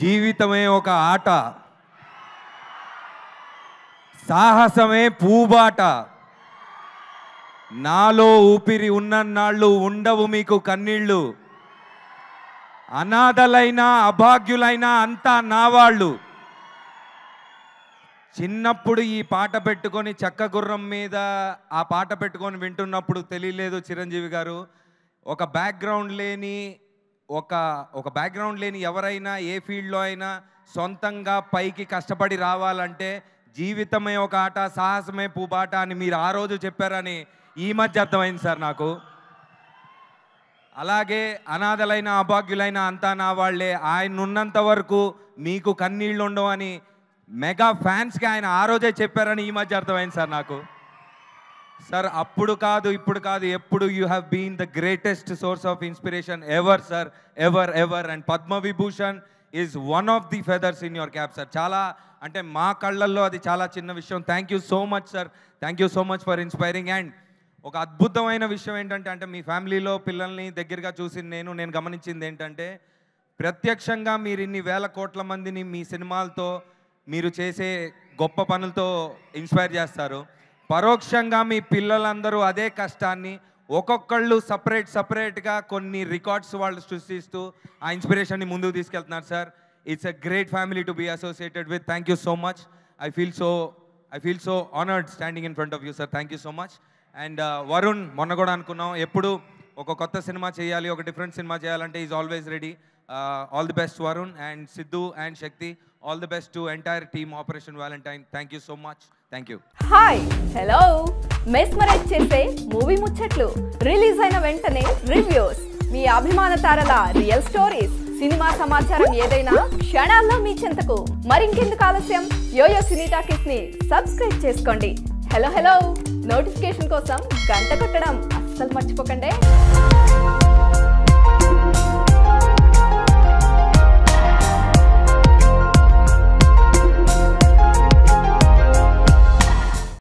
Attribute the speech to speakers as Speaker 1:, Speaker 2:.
Speaker 1: జీవితమే ఒక ఆట, సాహసమే పూబాట, నాలో ఊపిరి ఉన్నన్నాళ్ళు ఉండవు మీకు కన్నీళ్ళు, అనాథలైనా అభాగ్యులైనా అంతా నా వాళ్ళు. చిన్నప్పుడు ఈ పాట పెట్టుకొని చక్క గుర్రం మీద ఆ పాట పెట్టుకొని వింటున్నప్పుడు తెలియలేదు చిరంజీవి గారు, ఒక బ్యాక్గ్రౌండ్ లేని ఎవరైనా ఏ ఫీల్డ్లో అయినా సొంతంగా పైకి కష్టపడి రావాలంటే జీవితమే ఒక ఆట, సాహసమే పూబాట అని మీరు ఆ రోజు చెప్పారని ఈ మధ్య అర్థమైంది సార్ నాకు. అలాగే అనాథలైన అభాగ్యులైన అంతా నా వాళ్ళే, ఆయన ఉన్నంత వరకు మీకు కన్నీళ్ళు ఉండవు అని మెగా ఫ్యాన్స్కి ఆయన ఆ రోజే చెప్పారని ఈ మధ్య అర్థమైంది సార్ నాకు. సార్ అప్పుడు కాదు ఇప్పుడు కాదు, ఎప్పుడు you have been the greatest source of inspiration ever sir, ever ever. And Padma Vibhushan is one of the feathers in your cap sir. చాలా అంటే మా కళ్ళల్లో అది చాలా చిన్న విషయం. Thank you so much sir, thank you so much for inspiring. And ఒక అద్భుతమైన విషయం ఏంటంటే మీ ఫ్యామిలీలో పిల్లల్ని దగ్గరగా చూసి నేను గమనించింది ఏంటంటే, ప్రత్యక్షంగా మీరు ఇన్ని వేల కోట్ల మందిని మీ సినిమాలతో మీరు చేసే గొప్ప పనులతో ఇన్స్పైర్ చేస్తారు. పరోక్షంగా మీ పిల్లలందరూ అదే కష్టాన్ని ఒక్కొక్కళ్ళు సపరేట్గా కొన్ని రికార్డ్స్ వాళ్ళు సృష్టిస్తూ ఆ ఇన్స్పిరేషన్ని ముందుకు తీసుకెళ్తున్నారు sir. It's a great family to be associated with. Thank you so much. I feel so honoured standing in front of you sir. Thank you so much. And Varun, మొన్న కూడా అనుకున్నాం ఎప్పుడు ఒక కొత్త సినిమా చేయాలి, ఒక డిఫరెంట్ సినిమా చేయాలంటే is always ready. All the best Varun and Siddhu and Shakti. All the best to entire team Operation Valentine. Thank you so much. Thank you.
Speaker 2: Hi, hello. Mesmerise చేసే మూవీ ముచ్చట్లు, రిలీజ్ అయిన వెంటనే రివ్యూస్, మీ అభిమాన తారల real stories, cinema సమాచారం ఏదైనా క్షణాల్లో మీ చెంతకు. మరింకెందుకు ఆలస్యం, యోయో సినీ టాకీస్ ని సబ్స్క్రైబ్ చేసుకోండి. హలో నోటిఫికేషన్ కోసం గంట కొట్టడం అస్సలు మర్చిపోకండి.